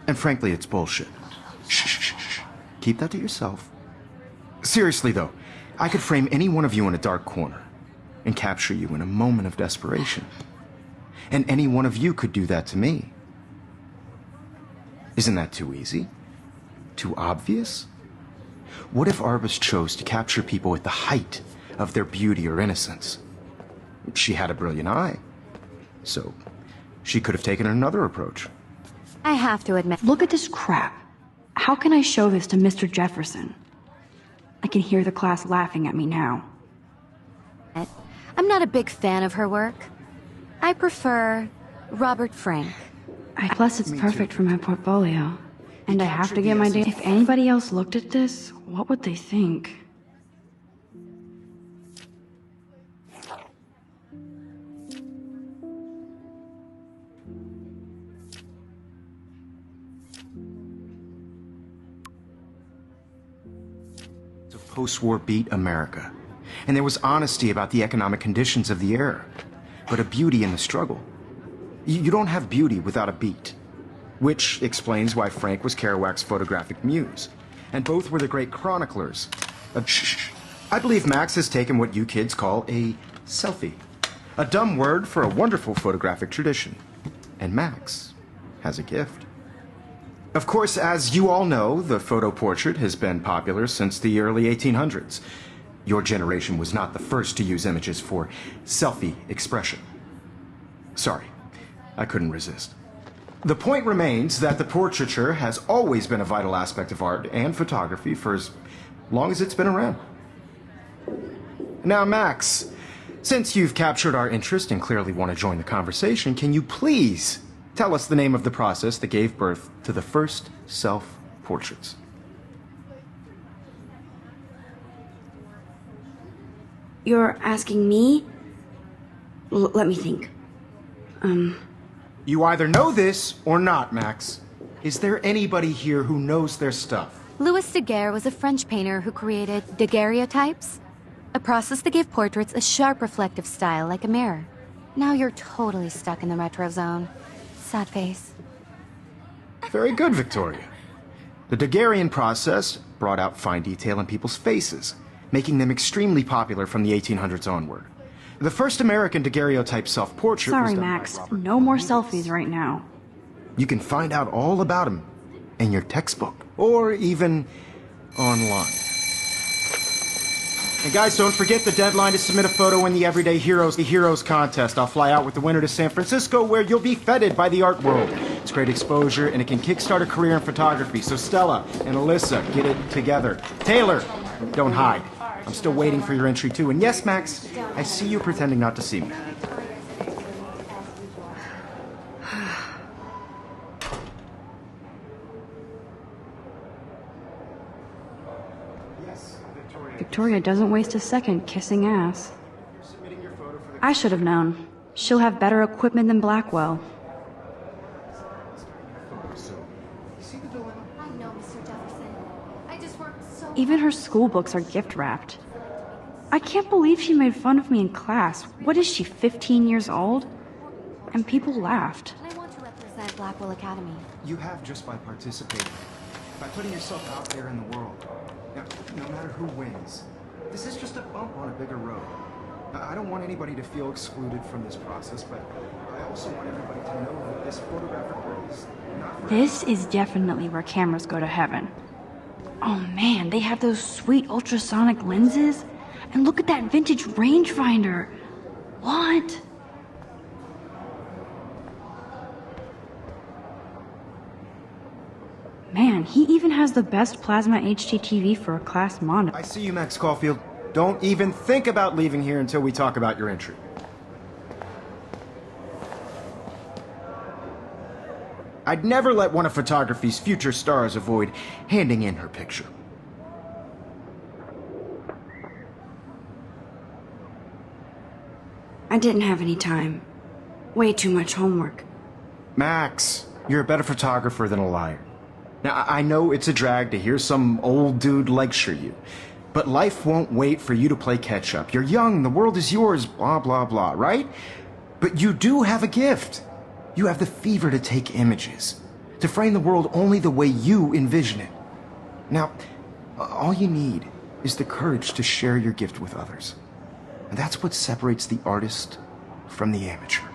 And frankly, it's bullshit. Shh, shh, shh, shh. Keep that to yourself. Seriously, though, I could frame any one of you in a dark corner and capture you in a moment of desperation. And any one of you could do that to me. Isn't that too easy? Too obvious? What if Arbus chose to capture people at the height of their beauty or innocence? She had a brilliant eye, so she could have taken another approach. I have to admit. Look at this crap. How can I show this to Mr. Jefferson? I can hear the class laughing at me now. I'm not a big fan of her work. I prefer Robert Frank. Plus, it's perfect for my portfolio. And I have to get my data. If anybody else looked at this, what would they think? Post-war beat America, and there was honesty about the economic conditions of the era, but a beauty in the struggle. You don't have beauty without a beat, which explains why Frank was Kerouac's photographic muse, and both were the great chroniclers. I believe Max has taken what you kids call a selfie, a dumb word for a wonderful photographic tradition, and Max has a gift. Of course, as you all know, the photo portrait has been popular since the early 1800s. Your generation was not the first to use images for selfie expression. Sorry, I couldn't resist. The point remains that the portraiture has always been a vital aspect of art and photography for as long as it's been around. Now, Max, since you've captured our interest and clearly want to join the conversation, can you please tell us the name of the process that gave birth to the first self-portraits? You're asking me? Let me think. You either know this or not, Max. Is there anybody here who knows their stuff? Louis Daguerre was a French painter who created daguerreotypes, a process that gave portraits a sharp reflective style like a mirror. Now you're totally stuck in the retro zone. Sad face. Very good, Victoria. The Daguerrean process brought out fine detail in people's faces, making them extremely popular from the 1800s onward. The first American daguerreotype self-portrait was Sorry, done by Max. Robert No more Louis. selfies right now. You can find out all about him in your textbook, or even online. And guys, don't forget the deadline to submit a photo in the Everyday Heroes contest. I'll fly out with the winner to San Francisco, where you'll be feted by the art world. It's great exposure, and it can kickstart a career in photography. So Stella and Alyssa, get it together. Taylor, don't hide. I'm still waiting for your entry, too. And yes, Max, I see you pretending not to see me. Victoria doesn't waste a second kissing ass. I should have known. She'll have better equipment than Blackwell. I know, Mr. Jefferson. I just worked so Even her school books are gift wrapped. I can't believe she made fun of me in class. What is she, 15 years old? And people laughed. I want to represent Blackwell Academy. You have just by participating, by putting yourself out there in the world. Now, no matter who wins, this is just a bump on a bigger road. Now, I don't want anybody to feel excluded from this process, but I also want everybody to know that this photographic world is not for... This is definitely where cameras go to heaven. Oh man, they have those sweet ultrasonic lenses. And look at that vintage rangefinder. What? Man, he even has the best plasma HDTV for a class monitor. I see you, Max Caulfield. Don't even think about leaving here until we talk about your entry. I'd never let one of photography's future stars avoid handing in her picture. I didn't have any time. Way too much homework. Max, you're a better photographer than a liar. Now, I know it's a drag to hear some old dude lecture you, but life won't wait for you to play catch-up. You're young, the world is yours, blah, blah, blah, right? But you do have a gift. You have the fever to take images. to frame the world only the way you envision it. Now, all you need is the courage to share your gift with others. And that's what separates the artist from the amateur.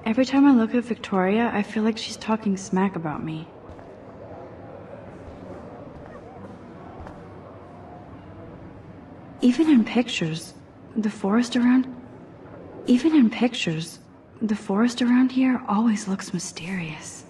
Every time I look at Victoria, I feel like she's talking smack about me. Even in pictures, the forest around here always looks mysterious.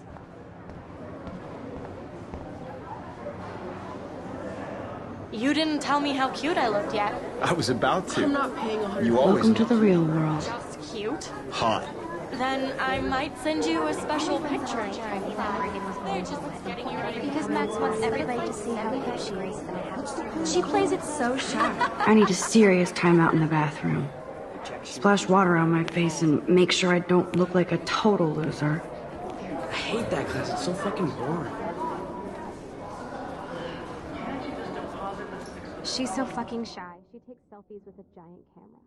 You didn't tell me how cute I looked yet. I was about to. I'm not paying 100. You always Welcome to the real world. Just cute? hot. Then I might send you a special picture. They're just getting you ready. Because Max wants everybody to see how hip she is. She plays it so sharp. I need a serious timeout in the bathroom. Splash water on my face and make sure I don't look like a total loser. I hate that class. It's so fucking boring. She's so fucking shy. She takes selfies with a giant camera.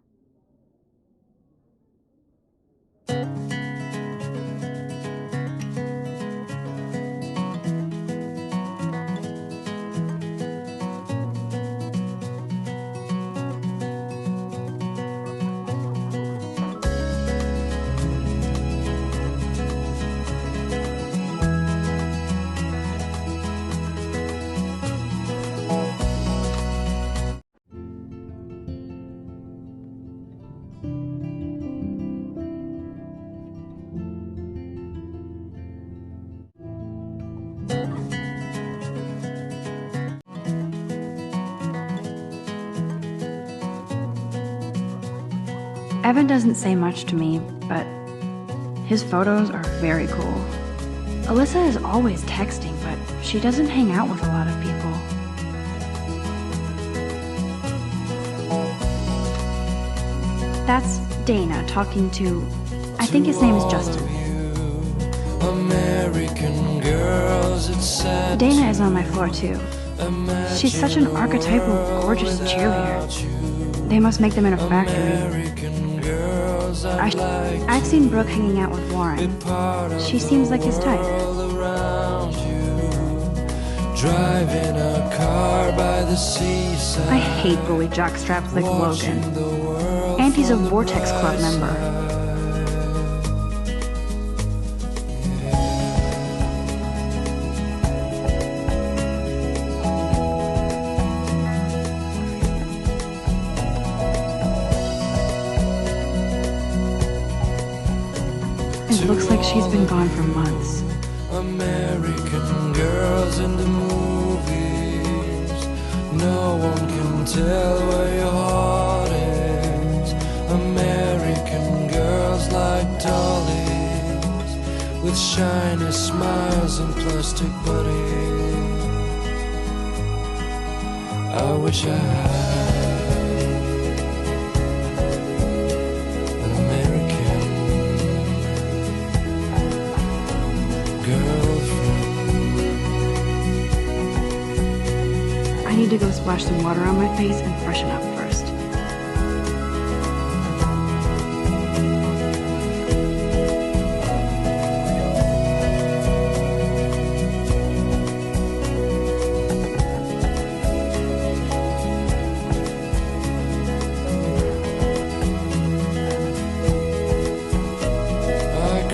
Evan doesn't say much to me, but his photos are very cool. Alyssa is always texting, but she doesn't hang out with a lot of people. That's Dana talking to, I think his name is Justin. American girls, it's sad. Dana is on my floor too. She's such an archetypal, gorgeous cheerleader. They must make them in a factory. I've seen Brooke hanging out with Warren. She seems like his type. Driving a car by the seaside. I hate bully jockstraps like Logan. And he's a Vortex Club member. It looks like she's been gone for months. American girls in the movies. No one can tell where your heart is. American girls like dollies, with shiny smiles and plastic bodies. I wish I had an American girlfriend. I need to go splash some water on my face and freshen up first.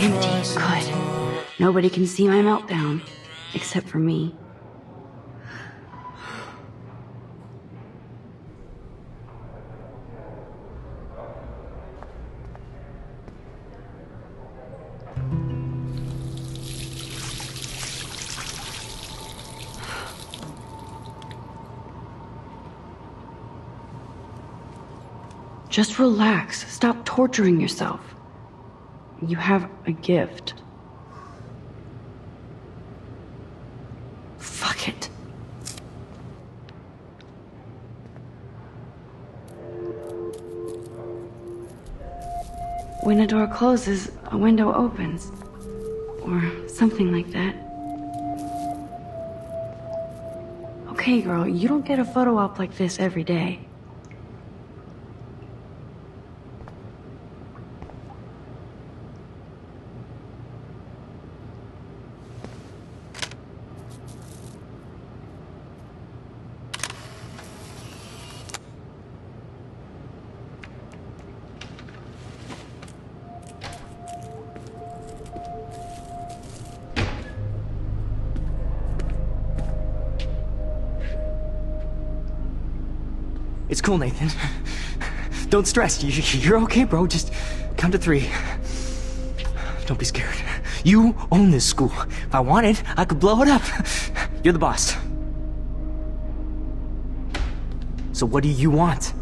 Empty. Good. Nobody can see my meltdown, except for me. Just relax. Stop torturing yourself. You have a gift. Fuck it. When a door closes, a window opens. Or something like that. Okay, girl, you don't get a photo op like this every day. It's cool, Nathan. Don't stress. You're okay, bro. Just count to 3. Don't be scared. You own this school. If I wanted, I could blow it up. You're the boss. So what do you want?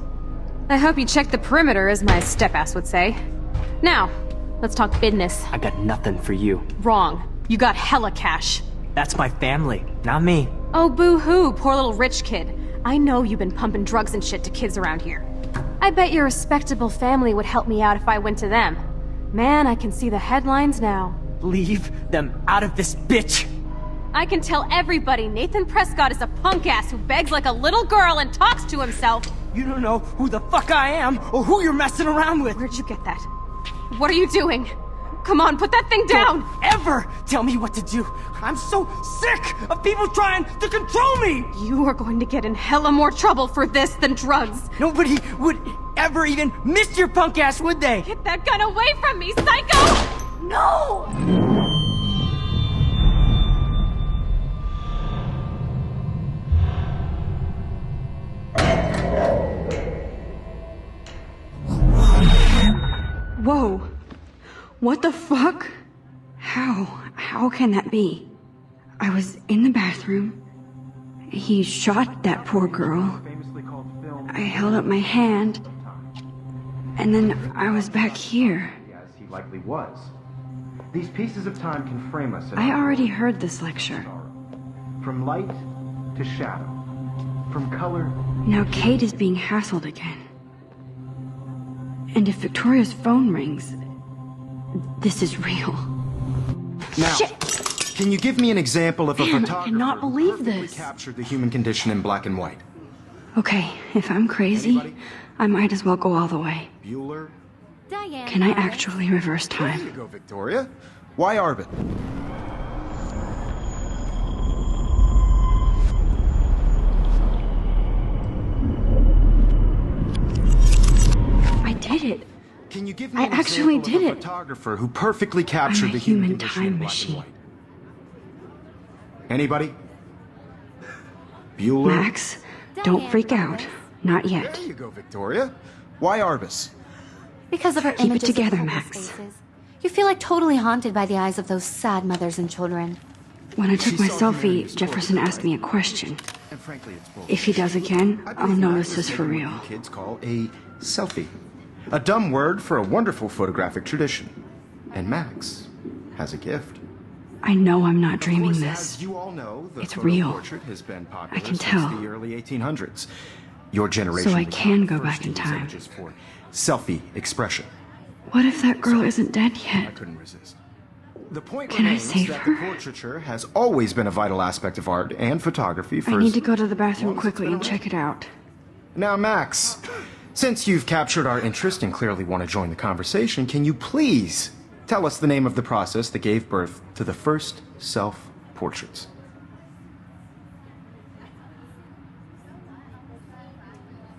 I hope you checked the perimeter, as my step-ass would say. Now, let's talk business. I got nothing for you. Wrong. You got hella cash. That's my family, not me. Oh, boo-hoo, poor little rich kid. I know you've been pumping drugs and shit to kids around here. I bet your respectable family would help me out if I went to them. Man, I can see the headlines now. Leave them out of this bitch! I can tell everybody Nathan Prescott is a punk-ass who begs like a little girl and talks to himself. You don't know who the fuck I am or who you're messing around with. Where'd you get that? What are you doing? Come on, put that thing down! Don't ever tell me what to do! I'm so sick of people trying to control me! You are going to get in hella more trouble for this than drugs. Nobody would ever even miss your punk ass, would they? Get that gun away from me, psycho! No! Whoa. What the fuck? How can that be? I was in the bathroom. He shot that poor girl. I held up my hand. And then I was back here. As he likely was. These pieces of time can frame us. I already heard this lecture. From light to shadow. From color. Now Kate is being hassled again. And if Victoria's phone rings, this is real. Now, Shit! can you give me an example of a Man, I photographer cannot believe who perfectly this. captured the human condition in black and white? Okay, if I'm crazy, Anybody? I might as well go all the way. Bueller? Diane. Can I actually reverse There you time? go, Victoria. Why Arbit? I did it. Can you give me I an actually example did of a it. photographer who perfectly captured I'm a the human human condition in time black machine. and white? Anybody? Bueller? Max, don't freak out. Not yet. There you go, Victoria. Why Arbus? Because of her Keep it images of together, homeless Max. faces. You feel like totally haunted by the eyes of those sad mothers and children. When I took my She saw selfie, humanity's Jefferson portrait, asked me a question. And frankly, it's bullshit. If he does again, I I'll believe know Max this is is for taking real. what you kids call a selfie. A dumb word for a wonderful photographic tradition. And Max has a gift. I know I'm not Of dreaming course, this. as you all know, the It's photo real. portrait has been popular I can since tell. the early 1800s. Your generation So I was can the go first back to in use time. images for selfie expression. What if that girl isn't dead I yet? couldn't resist. The point Can I remains save that her? the portraiture has always been a vital aspect of art and photography for I need as to go to the bathroom long as it's quickly been and around. check it out. Now, Max, since you've captured our interest and clearly want to join the conversation, can you please tell us the name of the process that gave birth to the first self-portraits?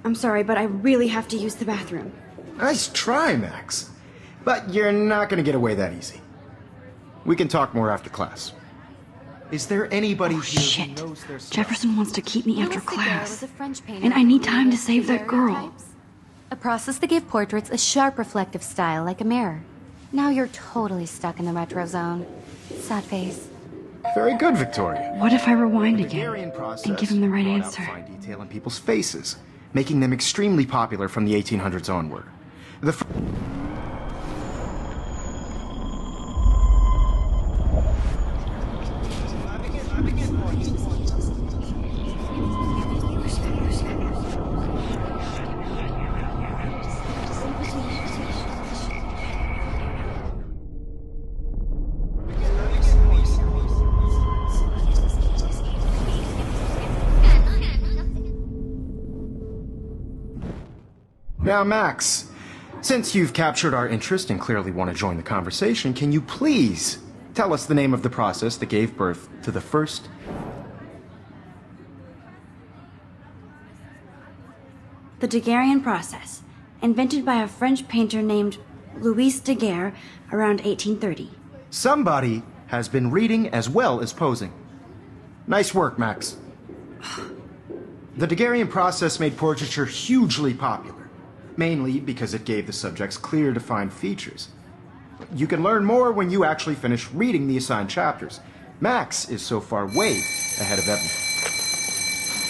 I'm sorry, but I really have to use the bathroom. Nice try, Max. But you're not going to get away that easy. We can talk more after class. Is there anybody Oh, here shit. who knows their stuff? Jefferson wants to keep me after Honest to God, class. was a French painter And I who need time to created save that girl. daguerreotypes. A process that gave portraits a sharp reflective style like a mirror. Now you're totally stuck in the retro zone. Sad face. Very good, Victoria. What if I rewind The again Daguerrean process and give him the right brought out answer? fine detail in people's faces, making them extremely popular from the 1800s onward. The Now, Max, since you've captured our interest and clearly want to join the conversation, can you please tell us the name of the process that gave birth to the first... The Daguerrean process, invented by a French painter named Louis Daguerre around 1830. Somebody has been reading as well as posing. Nice work, Max. The Daguerrean process made portraiture hugely popular, mainly because it gave the subjects clear, defined features. You can learn more when you actually finish reading the assigned chapters. Max is so far way ahead of everyone.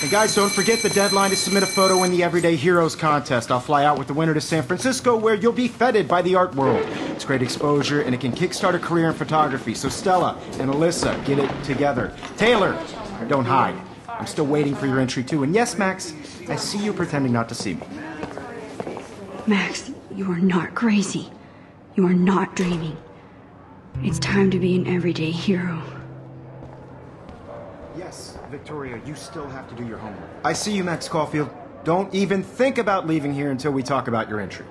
And guys, don't forget the deadline to submit a photo in the Everyday Heroes contest. I'll fly out with the winner to San Francisco, where you'll be feted by the art world. It's great exposure, and it can kickstart a career in photography. So Stella and Alyssa, get it together. Taylor, don't hide. I'm still waiting for your entry, too. And yes, Max, I see you pretending not to see me. Max, you are not crazy. You are not dreaming. It's time to be an everyday hero. Yes, Victoria, you still have to do your homework. I see you, Max Caulfield. Don't even think about leaving here until we talk about your entry.